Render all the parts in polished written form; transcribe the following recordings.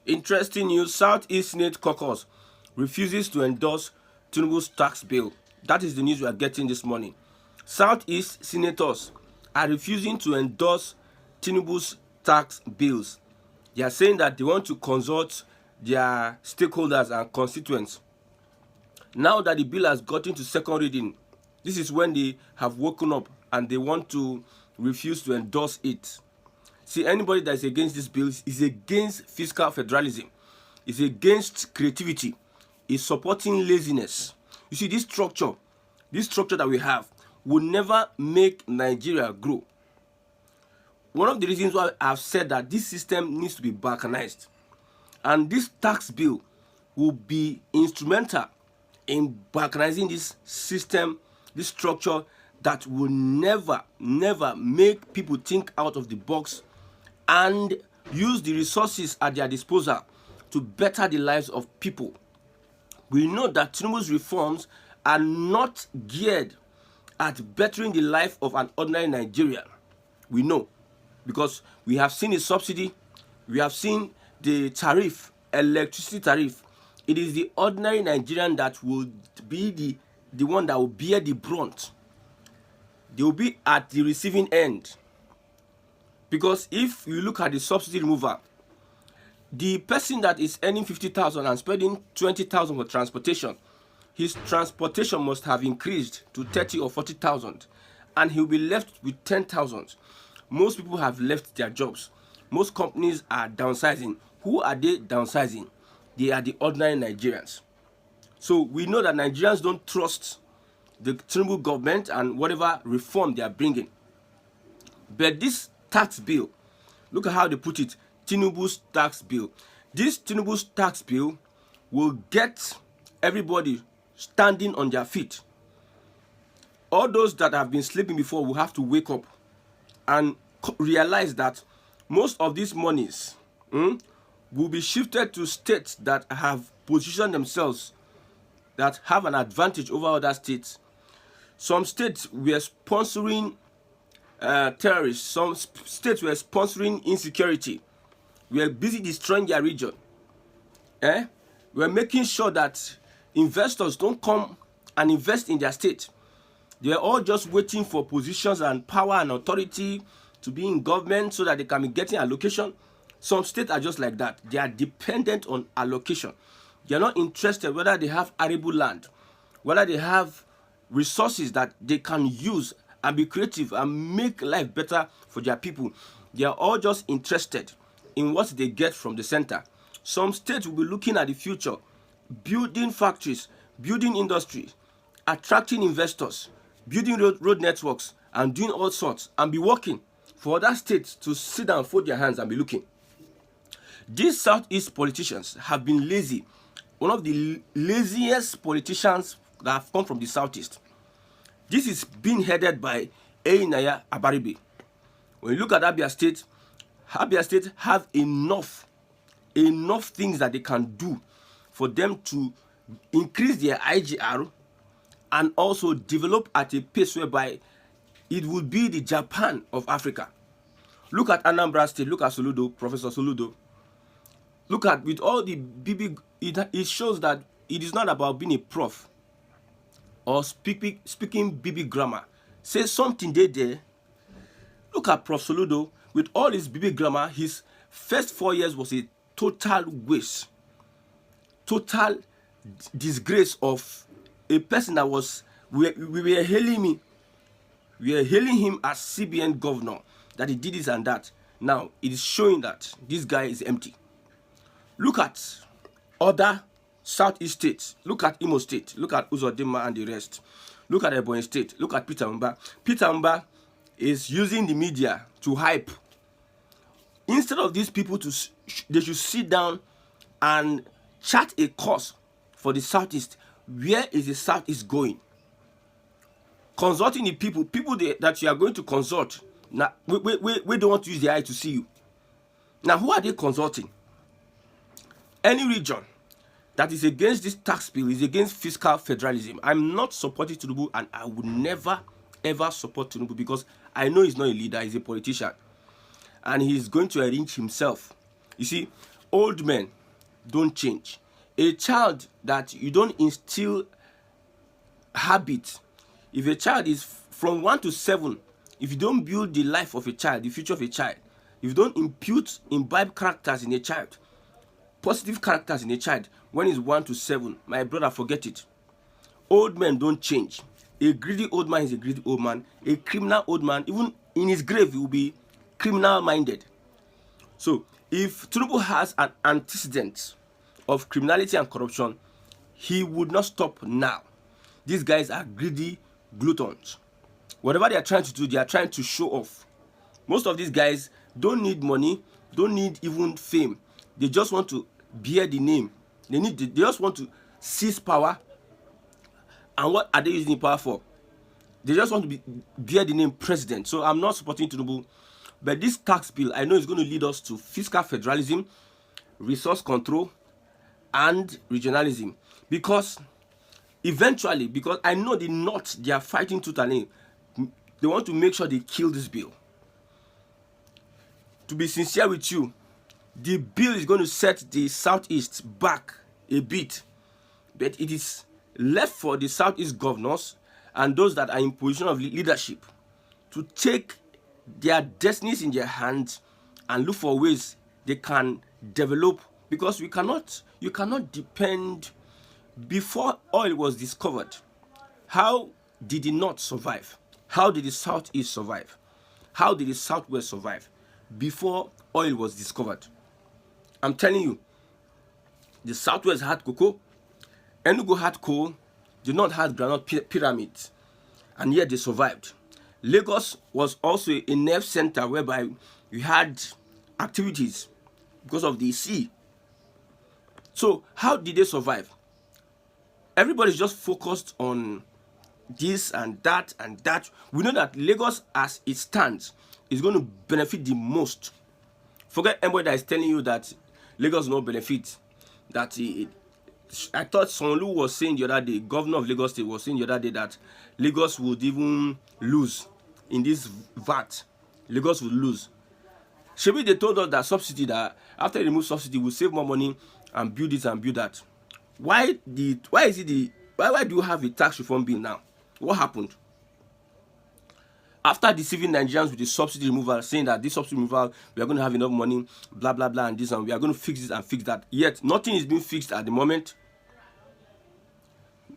Interesting news, Southeast Senate Caucus refuses to endorse Tinubu's tax bill. That is the news we are getting this morning. Southeast senators are refusing to endorse Tinubu's tax bills. They are saying that they want to consult their stakeholders and constituents. Now that the bill has gotten to second reading, this is when they have woken up and they want to refuse to endorse it. See, anybody that is against this bill is against fiscal federalism, is against creativity, is supporting laziness. You see, this structure that we have will never make Nigeria grow. One of the reasons why I've said that this system needs to be balkanized, and this tax bill will be instrumental in balkanizing this system, this structure that will never make people think out of the box and use the resources at their disposal to better the lives of people. We know that Tinubu's reforms are not geared at bettering the life of an ordinary Nigerian. We know, because we have seen the subsidy, we have seen the tariff, electricity tariff. It is the ordinary Nigerian that will be the one that will bear the brunt. They will be at the receiving end. Because if you look at the subsidy removal, the person that is earning 50,000 and spending 20,000 for transportation, his transportation must have increased to 30 or 40,000, and he'll be left with 10,000. Most people have left their jobs. Most companies are downsizing. Who are they downsizing? They are the ordinary Nigerians. So we know that Nigerians don't trust the Tinubu government and whatever reform they are bringing. But this tax bill, look at how they put it, Tinubu's tax bill. This Tinubu's tax bill will get everybody standing on their feet. All those that have been sleeping before will have to wake up and realize that most of these monies will be shifted to states that have positioned themselves, that have an advantage over other states. Some states were sponsoring terrorists. Some states were sponsoring insecurity. We are busy destroying their region. We are making sure that investors don't come and invest in their state. They are all just waiting for positions and power and authority to be in government so that they can be getting allocation. Some states are just like that. They are dependent on allocation. They are not interested whether they have arable land, whether they have resources that they can use and be creative and make life better for their people. They are all just interested in what they get from the center. Some states will be looking at the future, building factories, building industries, attracting investors, building road networks, and doing all sorts, and be working for other states to sit down, fold their hands, and be looking. These Southeast politicians have been lazy. One of the laziest politicians that have come from the Southeast. This is being headed by Einaya Abaribe. When you look at Abia State have enough things that they can do for them to increase their IGR and also develop at a pace whereby it will be the Japan of Africa. Look at Anambra State, look at Soludo, Professor Soludo. Look at, with all the BB, it shows that it is not about being a prof or speaking BB grammar. Say something there. Look at Prof. Soludo, with all his BB grammar, his first 4 years was a total waste. Total disgrace of a person that was, we were hailing him as CBN governor, that he did this and that. Now, it is showing that this guy is empty. Look at other Southeast states. Look at Imo State. Look at Uzodinma and the rest. Look at Ebonyi State. Look at Peter Mba. Peter Mba is using the media to hype. Instead of these people they should sit down and chart a course for the Southeast. Where is the Southeast going? Consulting the people that you are going to consult. Now, we don't want to use the eye to see you. Now, who are they consulting? Any region that is against this tax bill is against fiscal federalism. I'm not supporting Tinubu, and I would never ever support Tinubu because I know he's not a leader, he's a politician. And he's going to arrange himself. You see, Old men don't change. A child that you don't instill habit, if a child is from 1 to 7, if you don't build the life of a child, the future of a child, if you don't imbibe characters in a child, positive characters in a child, when it's 1 to 7, my brother, forget it. Old men don't change. A greedy old man is a greedy old man. A criminal old man, even in his grave, he will be criminal minded. So if Tinubu has an antecedent of criminality and corruption, he would not stop now. These guys are greedy gluttons. Whatever they are trying to do, they are trying to show off. Most of these guys don't need money, don't need even fame. They just want to bear the name. They just want to seize power. And what are they using the power for? They just want to bear the name president. So I'm not supporting Tinubu. But this tax bill, I know, is going to lead us to fiscal federalism, resource control, and regionalism. Because eventually, because I know the North, they are fighting tooth and nail. They want to make sure they kill this bill. To be sincere with you, the bill is going to set the Southeast back a bit. But it is left for the Southeast governors and those that are in position of leadership to take their destinies in their hands and look for ways they can develop, because you cannot depend. Before oil was discovered, how did the North survive? How did the Southeast survive? How did the Southwest survive before oil was discovered? I'm telling you, the Southwest had cocoa, Enugu had coal, the North had granite pyramids, and yet they survived. Lagos was also a nerve center whereby we had activities because of the sea. So how did they survive? Everybody's just focused on this and that and that. We know that Lagos, as it stands, is going to benefit the most. Forget anybody that is telling you that Lagos will not benefit. I thought Sonlu was saying the other day, governor of Lagos State was saying the other day, that Lagos would even lose in this VAT. Lagos would lose. Maybe they told us that subsidy, that after they remove subsidy, we'll save more money and build this and build that. Why do you have a tax reform bill now? What happened? After deceiving Nigerians with the subsidy removal, saying that this subsidy removal, we are going to have enough money, blah, blah, blah, and this, and we are going to fix this and fix that. Yet, nothing is being fixed at the moment.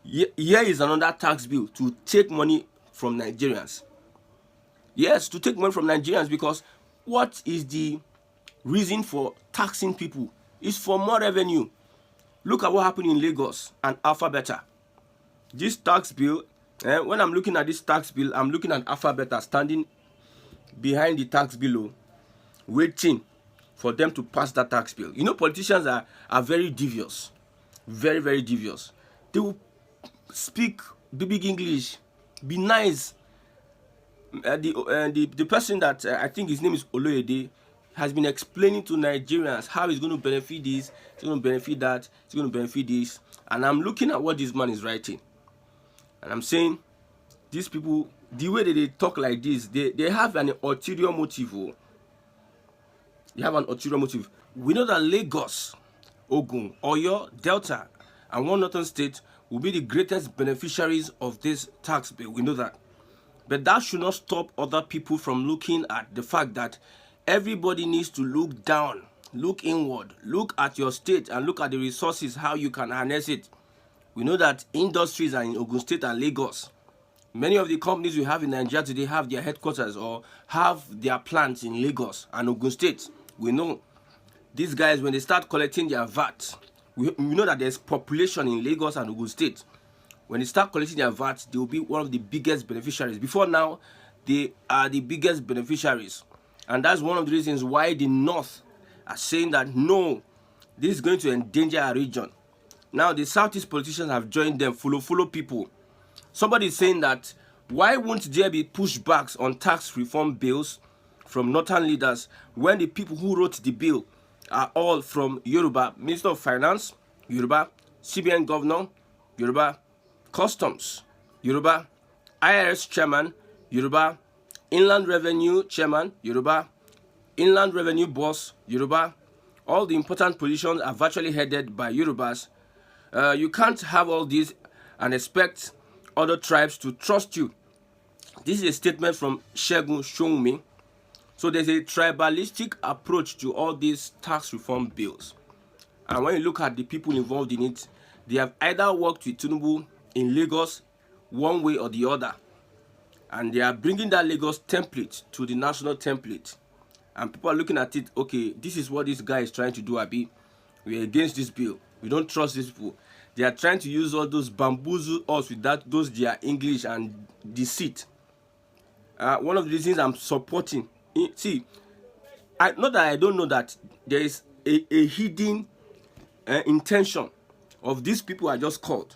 Here is another tax bill to take money from Nigerians. Yes, to take money from Nigerians, because what is the reason for taxing people? It's for more revenue. Look at what happened in Lagos and Alpha Beta. This tax bill, when I'm looking at this tax bill, I'm looking at Alpha Beta standing behind the tax bill, waiting for them to pass that tax bill. You know, politicians are very devious. Very, very devious. They will speak big English, be nice. The person that I think his name is Oloyede has been explaining to Nigerians how he's going to benefit this, he's going to benefit that, he's going to benefit this. And I'm looking at what this man is writing. And I'm saying, these people, the way that they talk like this, they have an ulterior motive. They have an ulterior motive. We know that Lagos, Ogun, Oyo, Delta, and one northern state will be the greatest beneficiaries of this tax bill. We know that. But that should not stop other people from looking at the fact that everybody needs to look down, look inward, look at your state and look at the resources, how you can harness it. We know that industries are in Ogun State and Lagos. Many of the companies we have in Nigeria today have their headquarters or have their plants in Lagos and Ogun State. We know these guys, when they start collecting their VAT, we know that there's population in Lagos and Ogun State. When they start collecting their VAT, they will be one of the biggest beneficiaries. Before now, they are the biggest beneficiaries. And that's one of the reasons why the North are saying that, no, this is going to endanger our region. Now, the Southeast politicians have joined them, follow people. Somebody is saying that, why won't there be pushbacks on tax reform bills from Northern leaders when the people who wrote the bill are all from Yoruba? Minister of Finance, Yoruba. CBN Governor, Yoruba. Customs, Yoruba. IRS Chairman, Yoruba. Inland Revenue Chairman, Yoruba. Inland Revenue Boss, Yoruba. all the important positions are virtually headed by Yorubas. You can't have all this and expect other tribes to trust you. This is a statement from Segun Showmi. So there's a tribalistic approach to all these tax reform bills. And when you look at the people involved in it, they have either worked with Tinubu in Lagos one way or the other. And they are bringing that Lagos template to the national template. And people are looking at it, okay, this is what this guy is trying to do, Abi. We're against this bill. We don't trust these people. They are trying to use all those bamboozle us with those their English and deceit. One of the reasons I'm supporting, see, not that I don't know that there is a hidden intention of these people I just called.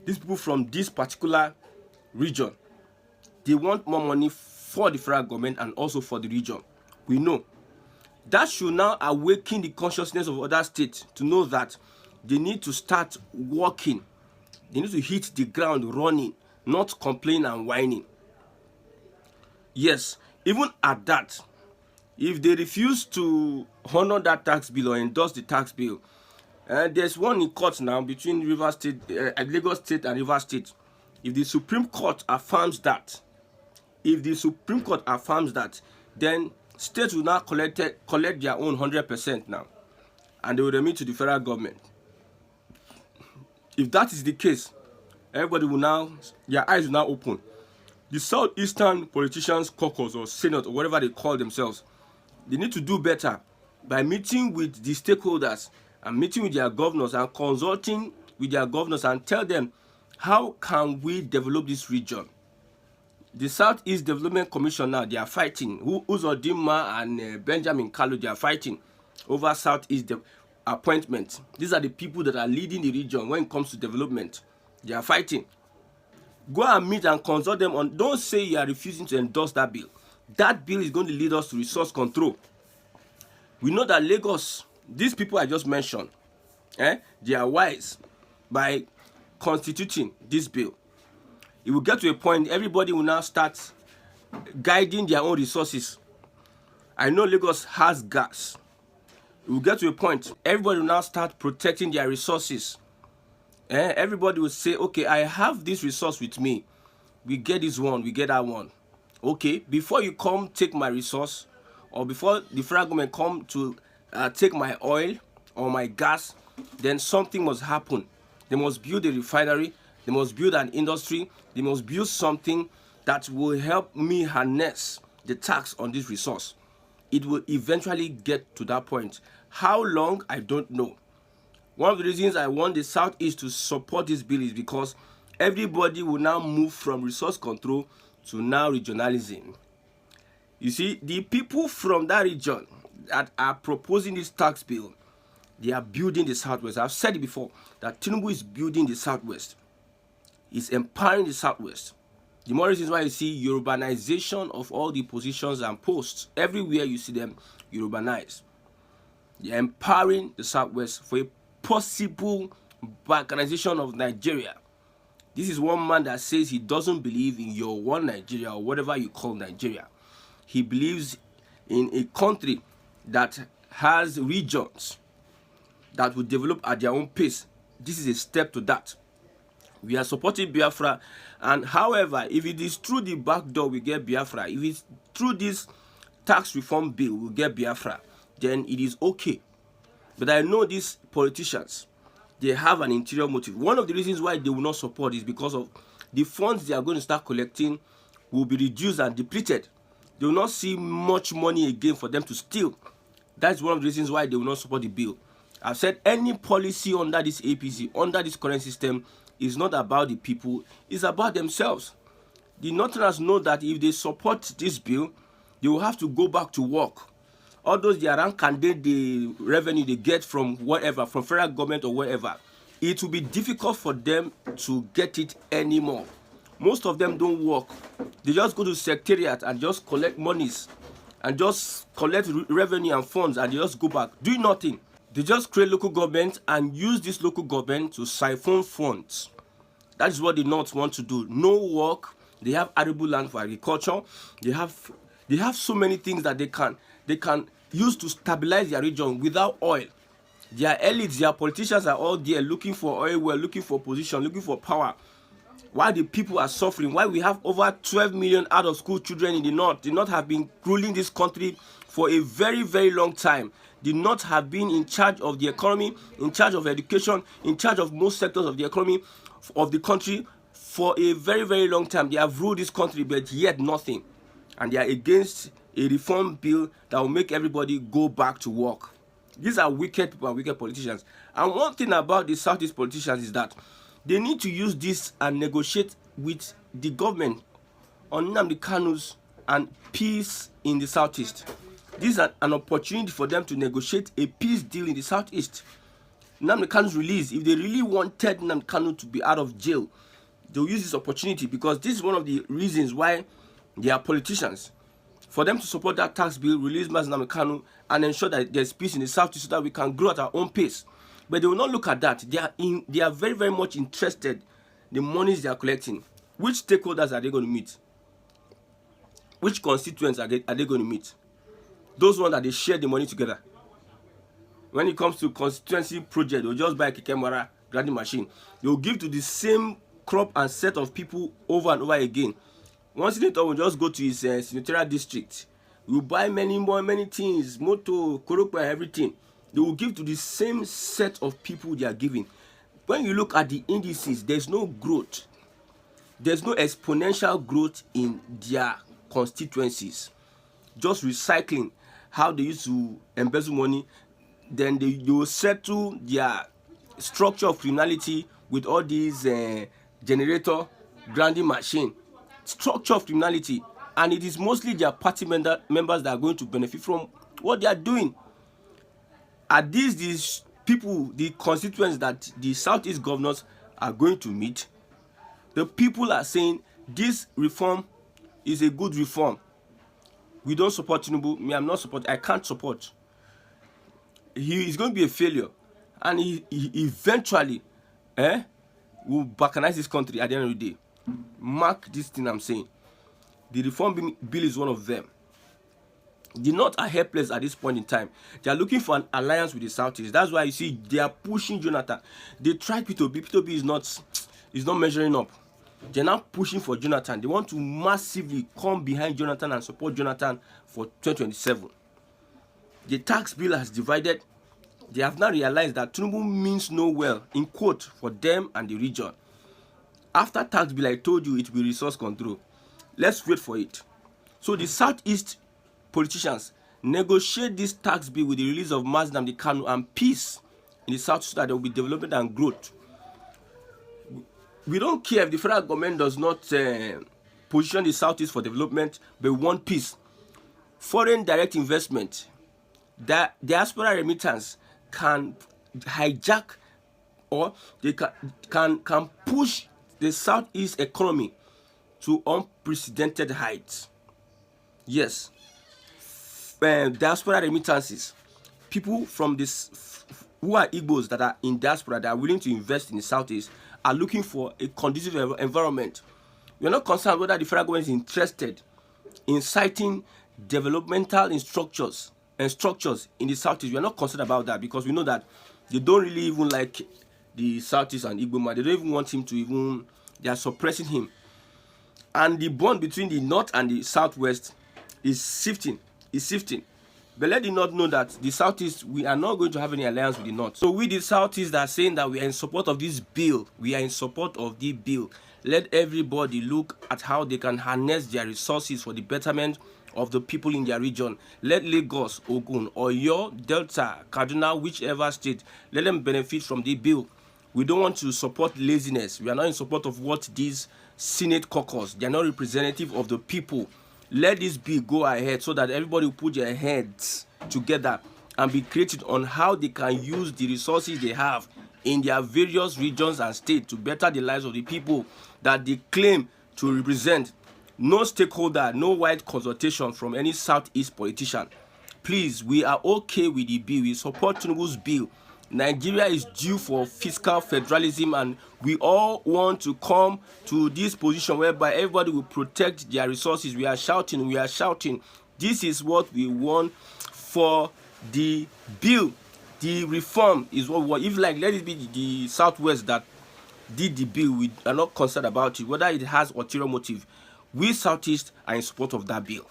These people from this particular region. They want more money for the federal government and also for the region. We know. That should now awaken the consciousness of other states to know that they need to start working. They need to hit the ground running, not complaining and whining. Yes, even at that, if they refuse to honor that tax bill or endorse the tax bill, there's one in court now between Lagos State and Rivers State. If the Supreme Court affirms that, then states will now collect their own 100% now, and they will remit to the federal government. If that is the case, everybody will now, their eyes will now open. The Southeastern Politicians Caucus or Senate or whatever they call themselves, they need to do better by meeting with the stakeholders and meeting with their governors and consulting with their governors and tell them, how can we develop this region? The Southeast Development Commission now, they are fighting. Uzodinma and Benjamin Kalu, they are fighting over Southeast appointment. These are the people that are leading the region when it comes to development. They are fighting. Go and meet and consult them on. Don't say you are refusing to endorse that bill. That bill is going to lead us to resource control. We know that Lagos, these people I just mentioned, they are wise by constituting this bill. It will get to a point everybody will now start guiding their own resources. I know Lagos has gas. It will get to a point everybody will now start protecting their resources. Everybody will say, okay, I have this resource with me. We get this one, we get that one. Okay, before you come take my resource, or before the federal government come to take my oil or my gas, then something must happen. They must build a refinery. They must build an industry. They must build something that will help me harness the tax on this resource. It will eventually get to that point. How long, I don't know. One of the reasons I want the Southeast to support this bill is because everybody will now move from resource control to now regionalism. You see, the people from that region that are proposing this tax bill, they are building the Southwest. I've said it before, that Tinubu is building the Southwest. He's empowering the Southwest. The more reasons why you see Yorubanization of all the positions and posts. Everywhere you see them Yorubanized. They're empowering the Southwest for a possible balkanization of Nigeria. This is one man that says he doesn't believe in your one Nigeria or whatever you call Nigeria. He believes in a country that has regions that will develop at their own pace. This is a step to that. We are supporting Biafra, and however, if it is through the back door we get Biafra, if it's through this tax reform bill we get Biafra, then it is okay. But I know these politicians, they have an interior motive. One of the reasons why they will not support is because of the funds they are going to start collecting will be reduced and depleted. They will not see much money again for them to steal. That's one of the reasons why they will not support the bill. I've said any policy under this APC, under this current system, is not about the people, it's about themselves. The Northerners know that if they support this bill, they will have to go back to work. All those they are candidate the revenue they get from whatever, from federal government or wherever, it will be difficult for them to get it anymore. Most of them don't work. They just go to secretariat and just collect monies and just collect revenue and funds and they just go back, do nothing. They just create local government and use this local government to siphon funds. That is what the North want to do. No work. They have arable land for agriculture. They have so many things that they can used to stabilize their region without oil. Their elites, their politicians are all there looking for oil well, looking for position, looking for power. While the people are suffering, while we have over 12 million out of school children in the North have been ruling this country for a very, very long time. The North have been in charge of the economy, in charge of education, in charge of most sectors of the economy of the country for a very, very long time. They have ruled this country, but yet nothing. And they are against a reform bill that will make everybody go back to work. These are wicked people and wicked politicians. And one thing about the Southeast politicians is that they need to use this and negotiate with the government on Nnamdi Kanu's and peace in the Southeast. This is an opportunity for them to negotiate a peace deal in the Southeast. Nnamdi Kanu's release, if they really wanted Nnamdi Kanu to be out of jail, they'll use this opportunity, because this is one of the reasons why they are politicians. For them to support that tax bill, release Nnamdi Kanu, and ensure that there's peace in the Southeast so that we can grow at our own pace. But they will not look at that. They are very, very much interested in the monies they are collecting. Which stakeholders are they going to meet? Which constituents are they going to meet? Those ones that they share the money together. When it comes to constituency project, they'll just buy a Kekemara grinding machine. They'll give to the same crop and set of people over and over again. One senator will just go to his senatorial district. He will buy many things, motor, korokpa, everything. They will give to the same set of people they are giving. When you look at the indices, there's no growth. There's no exponential growth in their constituencies. Just recycling how they used to embezzle money. Then they will settle their structure of criminality with all these generator, grinding machine. Structure of criminality. And it is mostly their party members that are going to benefit from what they are doing. Are these people, the constituents that the Southeast governors are going to meet? The people are saying this reform is a good reform. We don't support Tinubu. Me, I'm not support. I can't support. He is going to be a failure, and he eventually will balkanize this country at the end of the day. Mark this thing I'm saying. The reform bill is one of them. The North are helpless at this point in time. They are looking for an alliance with the Southeast. That's why you see they are pushing Jonathan. They tried P2B. P2B is not measuring up. They're now pushing for Jonathan. They want to massively come behind Jonathan and support Jonathan for 2027. The tax bill has divided. They have now realized that Tinubu means no well, in quote, for them and the region. After tax bill, I told you it will be resource control. Let's wait for it. So the Southeast politicians negotiate this tax bill with the release of Nnamdi Kanu and peace in the South, so that there will be development and growth. We don't care if the federal government does not position the Southeast for development, but we want peace. Foreign direct investment, that diaspora remittance can hijack, or they can push the Southeast economy to unprecedented heights. Yes. Diaspora remittances, people from this who are Igbos that are in diaspora that are willing to invest in the Southeast are looking for a conducive environment. We are not concerned whether the federal government is interested in citing developmental structures in the Southeast. We are not concerned about that, because we know that they don't really even like the Southeast and Igbo man. They don't even want him to even. They are suppressing him. And the bond between the North and the Southwest is shifting. But let the North know that the Southeast, we are not going to have any alliance with the North. So we, the Southeast, are saying that we are in support of this bill. We are in support of the bill. Let everybody look at how they can harness their resources for the betterment of the people in their region. Let Lagos, Ogun, Oyo, Delta, Kaduna, whichever state, let them benefit from the bill. We don't want to support laziness. We are not in support of what these Senate caucus. They are not representative of the people. Let this bill go ahead so that everybody will put their heads together and be creative on how they can use the resources they have in their various regions and states to better the lives of the people that they claim to represent. No stakeholder, no wide consultation from any Southeast politician. Please, we are okay with the bill. We support Tinubu's bill. Nigeria is due for fiscal federalism, and we all want to come to this position whereby everybody will protect their resources. We are shouting. This is what we want for the bill. The reform is what we want. If like let it be the Southwest that did the bill, we are not concerned about it, whether it has ulterior motive. We Southeast are in support of that bill.